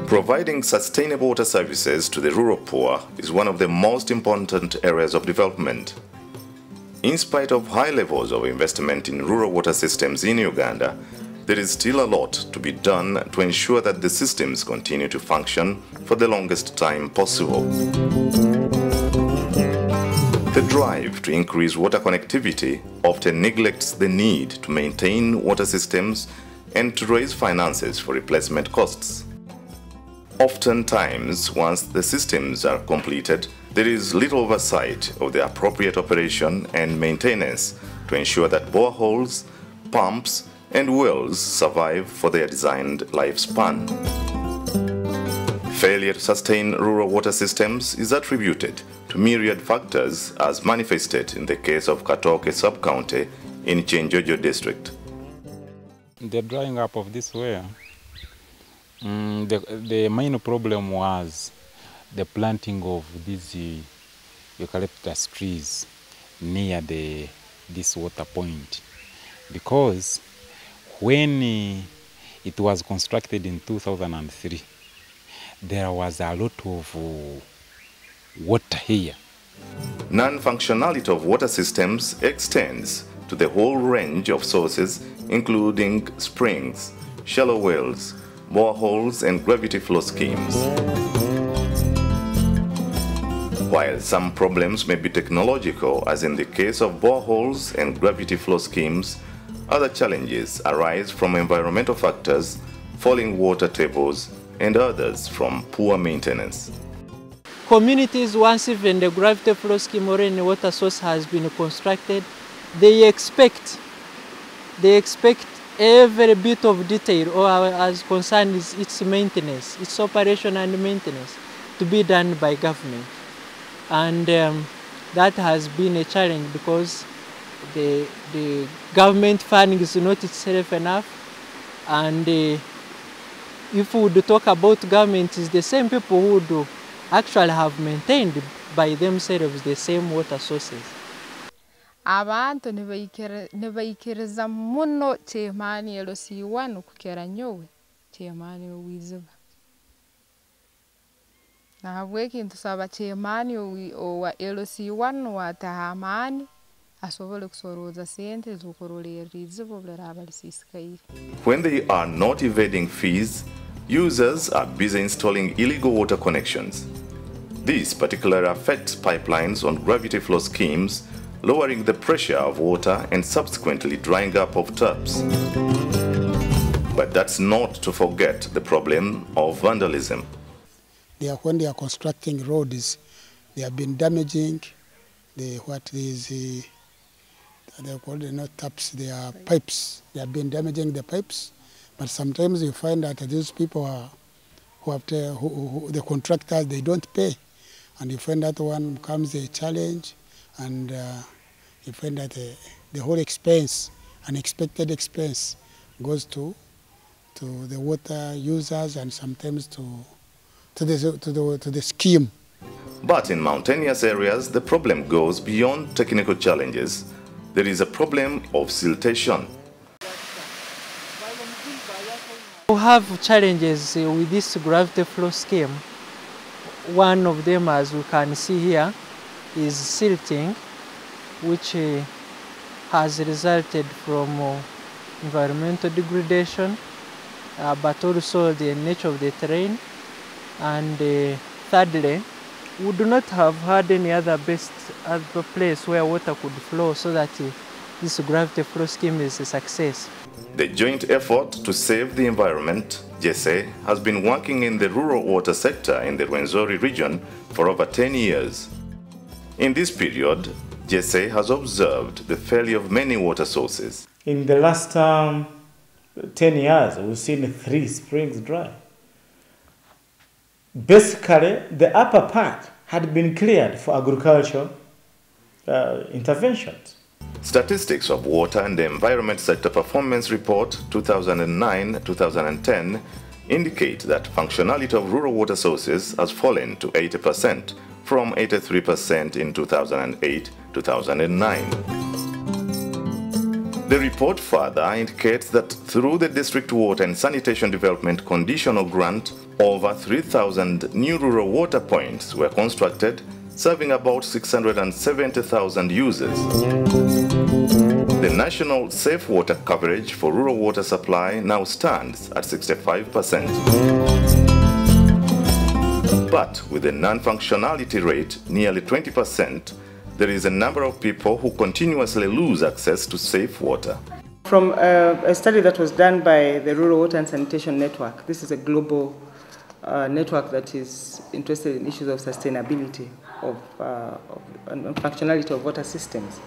Providing sustainable water services to the rural poor is one of the most important areas of development. In spite of high levels of investment in rural water systems in Uganda, there is still a lot to be done to ensure that the systems continue to function for the longest time possible. The drive to increase water connectivity often neglects the need to maintain water systems and to raise finances for replacement costs. Oftentimes, once the systems are completed, there is little oversight of the appropriate operation and maintenance to ensure that boreholes, pumps, and wells survive for their designed lifespan. Failure to sustain rural water systems is attributed to myriad factors as manifested in the case of Katoke sub-county in Chenjojo district. The drying up of this well, the main problem was the planting of these eucalyptus trees near this water point, because when it was constructed in 2003, there was a lot of water here. Non-functionality of water systems extends to the whole range of sources, including springs, shallow wells, boreholes, and gravity flow schemes. While some problems may be technological, as in the case of boreholes and gravity flow schemes, other challenges arise from environmental factors, falling water tables, and others from poor maintenance. Communities, once even the gravity flow scheme or any water source has been constructed, they expect every bit of detail, or as concerned is its maintenance, its operation and maintenance, to be done by government. And that has been a challenge because the government funding is not itself enough. And if we would talk about government, it's the same people who would actually have maintained by themselves the same water sources. Abantu nibaikiriza muno chemani elosiwanu kukera nyowe chemani owiziba na habweki ntusaba chemani owa elosiwanu watahamani asobole kusoroza sente zokorolera izibo bleraba lisisikaire. When they are not evading fees, users are busy installing illegal water connections. This particularly affects pipelines on gravity flow schemes, lowering the pressure of water and subsequently drying up of taps. But that's not to forget the problem of vandalism. When they are constructing roads, they have been damaging they call not taps, they are pipes. They have been damaging the pipes, but sometimes you find that these people the contractors, they don't pay, and you find that one becomes a challenge. And you find that the whole expense, unexpected expense, goes to the water users and sometimes to the scheme. But in mountainous areas, the problem goes beyond technical challenges. There is a problem of siltation. We have challenges with this gravity flow scheme. One of them, as we can see here, is silting, which has resulted from environmental degradation, but also the nature of the terrain. And thirdly, we do not have had any other place where water could flow, so that this gravity flow scheme is a success. The joint effort to save the environment, JSE, has been working in the rural water sector in the Rwenzori region for over 10 years. In this period, JSE has observed the failure of many water sources. In the last 10 years, we've seen 3 springs dry. Basically, the upper part had been cleared for agricultural interventions. Statistics of Water and the Environment Sector Performance Report 2009-2010 indicate that functionality of rural water sources has fallen to 80% from 83% in 2008-2009. The report further indicates that through the District Water and Sanitation Development Conditional Grant, over 3,000 new rural water points were constructed, serving about 670,000 users. The national safe water coverage for rural water supply now stands at 65%. But with a non-functionality rate nearly 20%, there is a number of people who continuously lose access to safe water. From a study that was done by the Rural Water and Sanitation Network, this is a global network that is interested in issues of sustainability and functionality of water systems,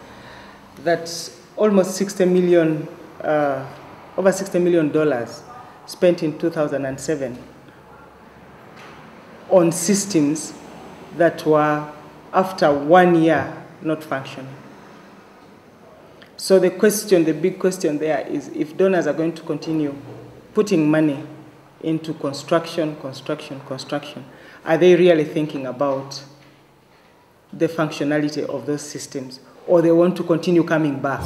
that almost $60 million, over $60 million spent in 2007 on systems that were, after 1 year, not functioning. So the big question there is, if donors are going to continue putting money into construction, are they really thinking about the functionality of those systems, or they want to continue coming back?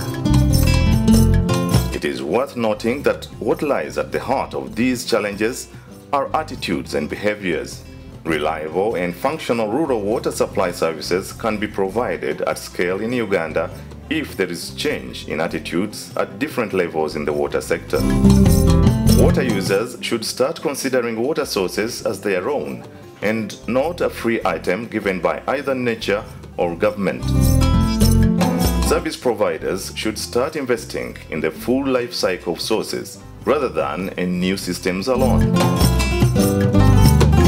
It is worth noting that what lies at the heart of these challenges are attitudes and behaviors. Reliable and functional rural water supply services can be provided at scale in Uganda if there is change in attitudes at different levels in the water sector. Water users should start considering water sources as their own and not a free item given by either nature or government. Service providers should start investing in the full life cycle of sources rather than in new systems alone.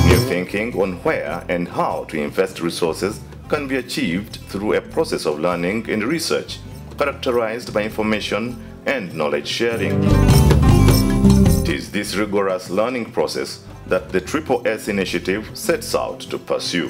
New thinking on where and how to invest resources can be achieved through a process of learning and research characterized by information and knowledge sharing. It is this rigorous learning process that the Triple S initiative sets out to pursue.